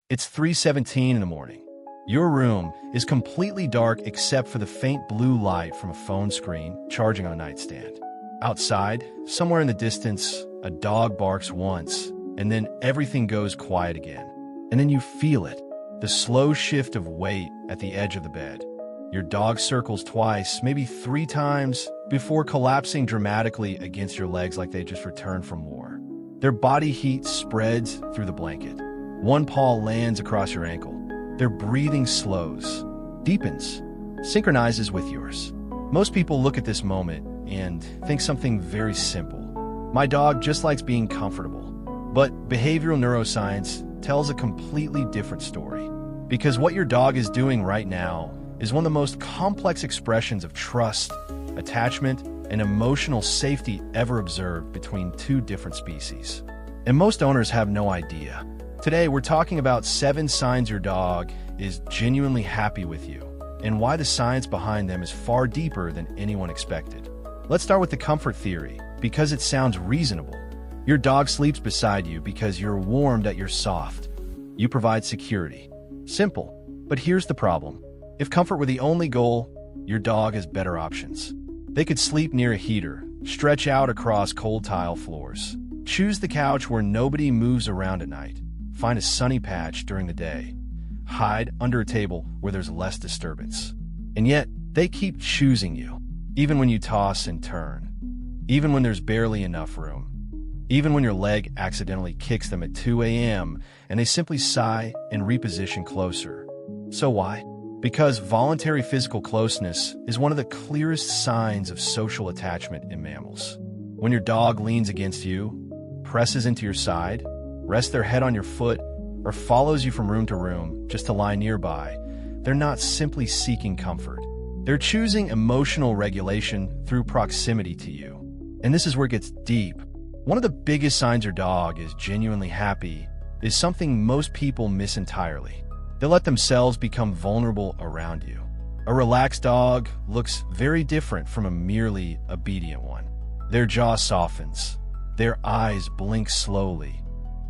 It's 3:17 in the morning. Your room is completely dark except for the faint blue light from a phone screen charging on a nightstand. Outside, somewhere in the distance, a dog barks once, and then everything goes quiet again. And then you feel it, the slow shift of weight at the edge of the bed. Your dog circles twice, maybe 3 times, before collapsing dramatically against your legs like they just returned from war. Their body heat spreads through the blanket. One paw lands across your ankle. Their breathing slows, deepens, synchronizes with yours. Most people look at this moment and think something very simple. My dog just likes being comfortable. But behavioral neuroscience tells a completely different story. Because what your dog is doing right now is one of the most complex expressions of trust, attachment, and emotional safety ever observed between 2 different species. And most owners have no idea. Today, we're talking about 7 signs your dog is genuinely happy with you, and why the science behind them is far deeper than anyone expected. Let's start with the comfort theory, because it sounds reasonable. Your dog sleeps beside you because you're warm that you're soft. You provide security. Simple. But here's the problem. If comfort were the only goal, your dog has better options. They could sleep near a heater, stretch out across cold tile floors, choose the couch where nobody moves around at night, find a sunny patch during the day, hide under a table where there's less disturbance. And yet, they keep choosing you, even when you toss and turn, even when there's barely enough room, even when your leg accidentally kicks them at 2 a.m. and they simply sigh and reposition closer. So why? Because voluntary physical closeness is one of the clearest signs of social attachment in mammals. When your dog leans against you, presses into your side, rests their head on your foot, or follows you from room to room just to lie nearby, they're not simply seeking comfort. They're choosing emotional regulation through proximity to you. And this is where it gets deep. One of the biggest signs your dog is genuinely happy is something most people miss entirely. They let themselves become vulnerable around you. A relaxed dog looks very different from a merely obedient one. Their jaw softens. Their eyes blink slowly.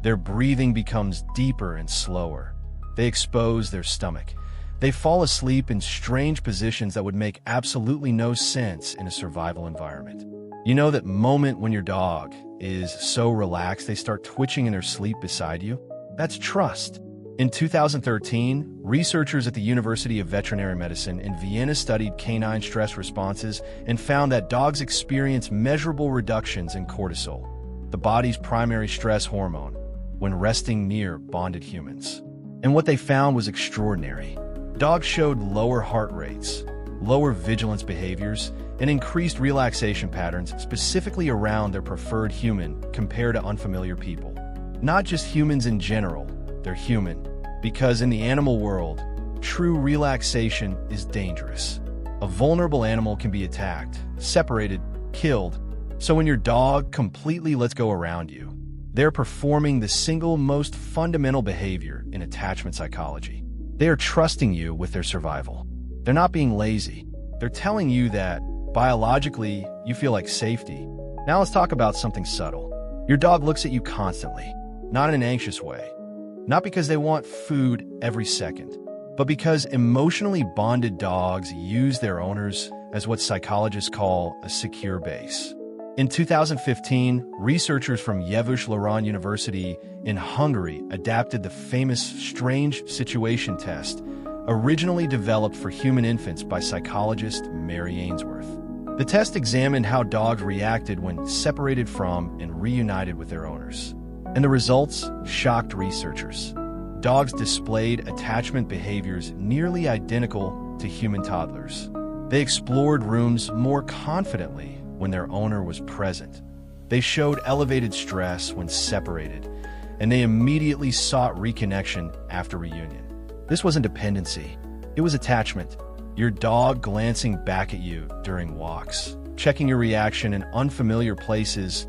Their breathing becomes deeper and slower. They expose their stomach. They fall asleep in strange positions that would make absolutely no sense in a survival environment. You know that moment when your dog is so relaxed they start twitching in their sleep beside you? That's trust. In 2013, researchers at the University of Veterinary Medicine in Vienna studied canine stress responses and found that dogs experience measurable reductions in cortisol, the body's primary stress hormone, when resting near bonded humans. And what they found was extraordinary. Dogs showed lower heart rates, lower vigilance behaviors, and increased relaxation patterns specifically around their preferred human compared to unfamiliar people. Not just humans in general, they're human, because in the animal world, true relaxation is dangerous. A vulnerable animal can be attacked, separated, killed. So when your dog completely lets go around you, they're performing the single most fundamental behavior in attachment psychology. They are trusting you with their survival. They're not being lazy. They're telling you that, biologically, you feel like safety. Now let's talk about something subtle. Your dog looks at you constantly, not in an anxious way. Not because they want food every second, but because emotionally bonded dogs use their owners as what psychologists call a secure base. In 2015, researchers from Yevush-Loran University in Hungary adapted the famous strange situation test, originally developed for human infants by psychologist Mary Ainsworth. The test examined how dogs reacted when separated from and reunited with their owners. And the results shocked researchers. Dogs displayed attachment behaviors nearly identical to human toddlers. They explored rooms more confidently when their owner was present. They showed elevated stress when separated, and they immediately sought reconnection after reunion. This wasn't dependency, it was attachment. Your dog glancing back at you during walks, checking your reaction in unfamiliar places,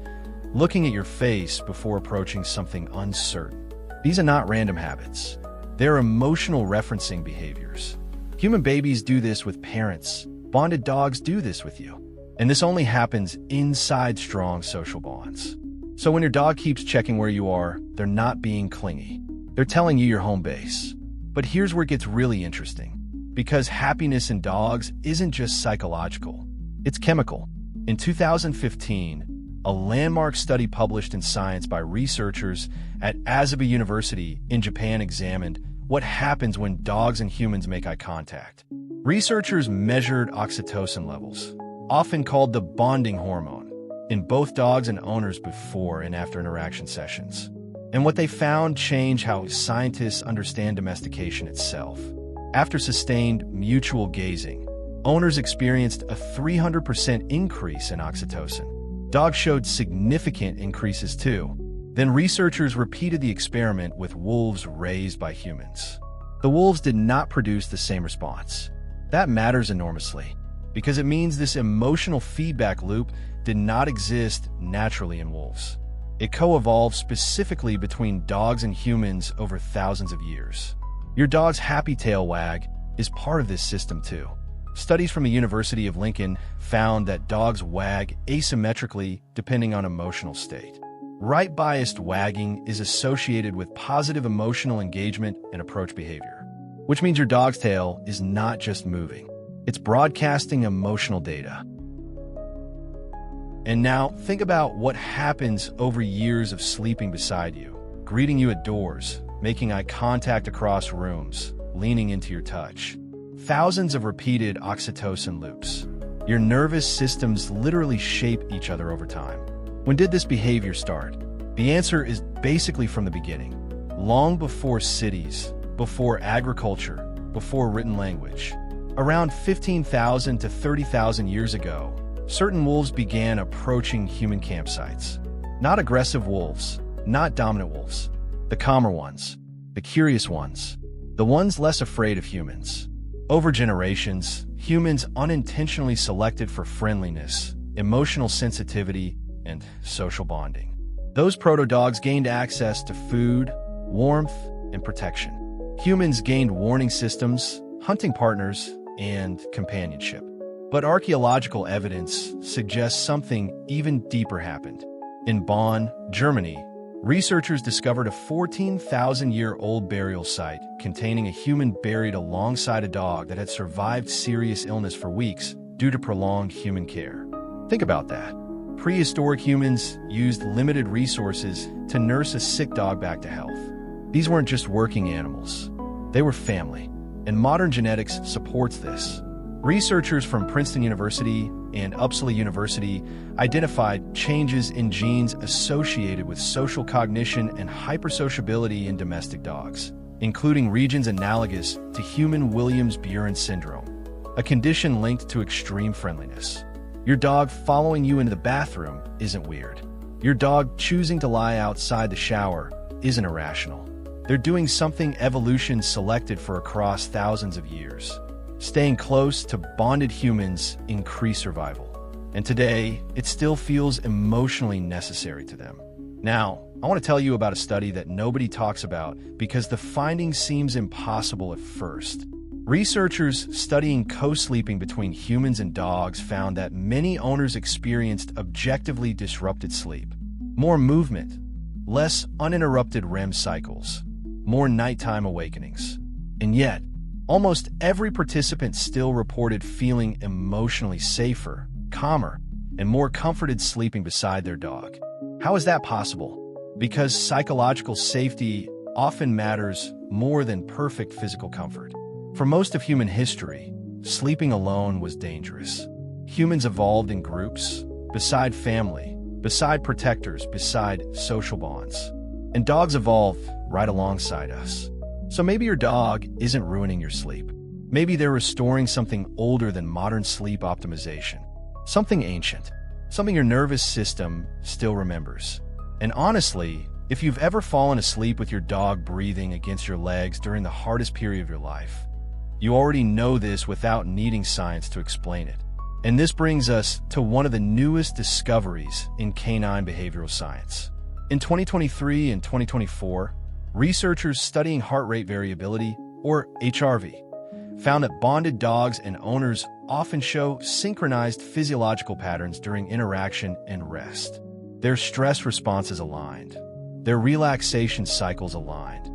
looking at your face before approaching something uncertain. These are not random habits. They're emotional referencing behaviors. Human babies do this with parents. Bonded dogs do this with you. And this only happens inside strong social bonds. So when your dog keeps checking where you are, they're not being clingy. They're telling you your home base. But here's where it gets really interesting. Because happiness in dogs isn't just psychological, it's chemical. In 2015, a landmark study published in Science by researchers at Asahi University in Japan examined what happens when dogs and humans make eye contact. Researchers measured oxytocin levels, often called the bonding hormone, in both dogs and owners before and after interaction sessions. And what they found changed how scientists understand domestication itself. After sustained mutual gazing, owners experienced a 300% increase in oxytocin. Dogs showed significant increases too. Then researchers repeated the experiment with wolves raised by humans. The wolves did not produce the same response. That matters enormously, because it means this emotional feedback loop did not exist naturally in wolves. It co-evolved specifically between dogs and humans over thousands of years. Your dog's happy tail wag is part of this system too. Studies from the University of Lincoln found that dogs wag asymmetrically depending on emotional state. Right-biased wagging is associated with positive emotional engagement and approach behavior, which means your dog's tail is not just moving, it's broadcasting emotional data. And now, think about what happens over years of sleeping beside you, greeting you at doors, making eye contact across rooms, leaning into your touch. Thousands of repeated oxytocin loops. Your nervous systems literally shape each other over time. When did this behavior start? The answer is basically from the beginning. Long before cities, before agriculture, before written language. Around 15,000 to 30,000 years ago, certain wolves began approaching human campsites. Not aggressive wolves, not dominant wolves. The calmer ones, the curious ones, the ones less afraid of humans. Over generations, humans unintentionally selected for friendliness, emotional sensitivity, and social bonding. Those proto-dogs gained access to food, warmth, and protection. Humans gained warning systems, hunting partners, and companionship. But archaeological evidence suggests something even deeper happened. In Bonn, Germany, researchers discovered a 14,000-year-old burial site containing a human buried alongside a dog that had survived serious illness for weeks due to prolonged human care. Think about that. Prehistoric humans used limited resources to nurse a sick dog back to health. These weren't just working animals. They were family, and modern genetics supports this. Researchers from Princeton University and Uppsala University identified changes in genes associated with social cognition and hypersociability in domestic dogs, including regions analogous to human Williams-Beuren syndrome, a condition linked to extreme friendliness. Your dog following you into the bathroom isn't weird. Your dog choosing to lie outside the shower isn't irrational. They're doing something evolution selected for across thousands of years. Staying close to bonded humans increase survival. And today, it still feels emotionally necessary to them. Now, I want to tell you about a study that nobody talks about because the finding seems impossible at first. Researchers studying co-sleeping between humans and dogs found that many owners experienced objectively disrupted sleep. More movement, less uninterrupted REM cycles, more nighttime awakenings. And yet, almost every participant still reported feeling emotionally safer, calmer, and more comforted sleeping beside their dog. How is that possible? Because psychological safety often matters more than perfect physical comfort. For most of human history, sleeping alone was dangerous. Humans evolved in groups, beside family, beside protectors, beside social bonds. And dogs evolved right alongside us. So maybe your dog isn't ruining your sleep. Maybe they're restoring something older than modern sleep optimization. Something ancient. Something your nervous system still remembers. And honestly, if you've ever fallen asleep with your dog breathing against your legs during the hardest period of your life, you already know this without needing science to explain it. And this brings us to one of the newest discoveries in canine behavioral science. In 2023 and 2024, researchers studying heart rate variability, or HRV, found that bonded dogs and owners often show synchronized physiological patterns during interaction and rest. Their stress responses aligned. Their relaxation cycles aligned.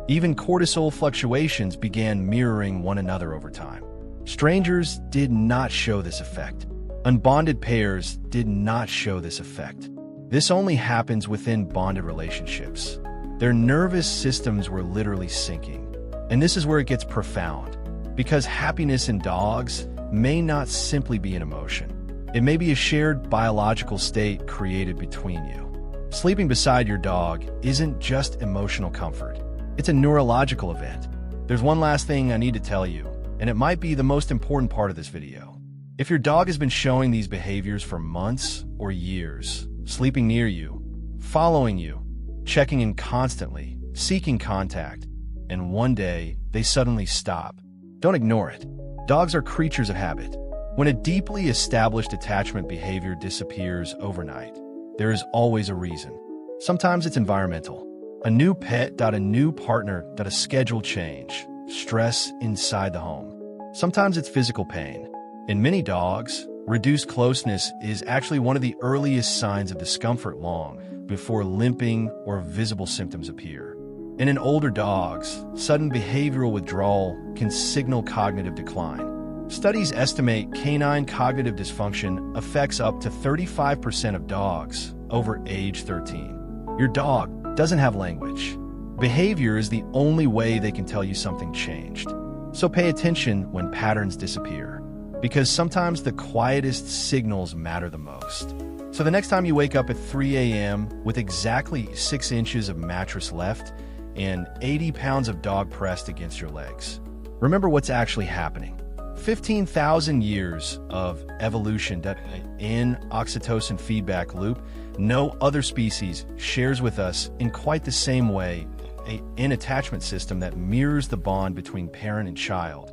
Even cortisol fluctuations began mirroring one another over time. Strangers did not show this effect. Unbonded pairs did not show this effect. This only happens within bonded relationships. Their nervous systems were literally syncing. And this is where it gets profound, because happiness in dogs may not simply be an emotion. It may be a shared biological state created between you. Sleeping beside your dog isn't just emotional comfort. It's a neurological event. There's one last thing I need to tell you, and it might be the most important part of this video. If your dog has been showing these behaviors for months or years, sleeping near you, following you, checking in constantly, seeking contact, and one day they suddenly stop, don't ignore it. Dogs are creatures of habit. When a deeply established attachment behavior disappears overnight, there is always a reason. Sometimes it's environmental. A new pet, a new partner, a schedule change, stress inside the home. Sometimes it's physical pain. In many dogs, reduced closeness is actually one of the earliest signs of discomfort long before limping or visible symptoms appear. And in older dogs, sudden behavioral withdrawal can signal cognitive decline. Studies estimate canine cognitive dysfunction affects up to 35% of dogs over age 13. Your dog doesn't have language. Behavior is the only way they can tell you something changed. So pay attention when patterns disappear, because sometimes the quietest signals matter the most. So the next time you wake up at 3 a.m. with exactly 6 inches of mattress left and 80 pounds of dog pressed against your legs, remember what's actually happening. 15,000 years of evolution in oxytocin feedback loop, no other species shares with us in quite the same way an attachment system that mirrors the bond between parent and child,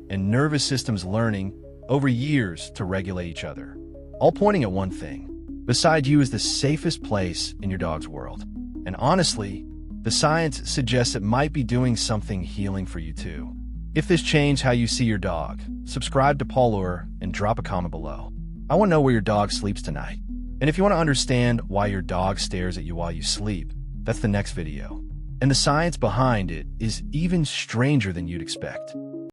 and nervous systems learning over years to regulate each other. All pointing at one thing: beside you is the safest place in your dog's world. And honestly, the science suggests it might be doing something healing for you too. If this changed how you see your dog, subscribe to Pawlure and drop a comment below. I want to know where your dog sleeps tonight. And if you want to understand why your dog stares at you while you sleep, that's the next video. And the science behind it is even stranger than you'd expect.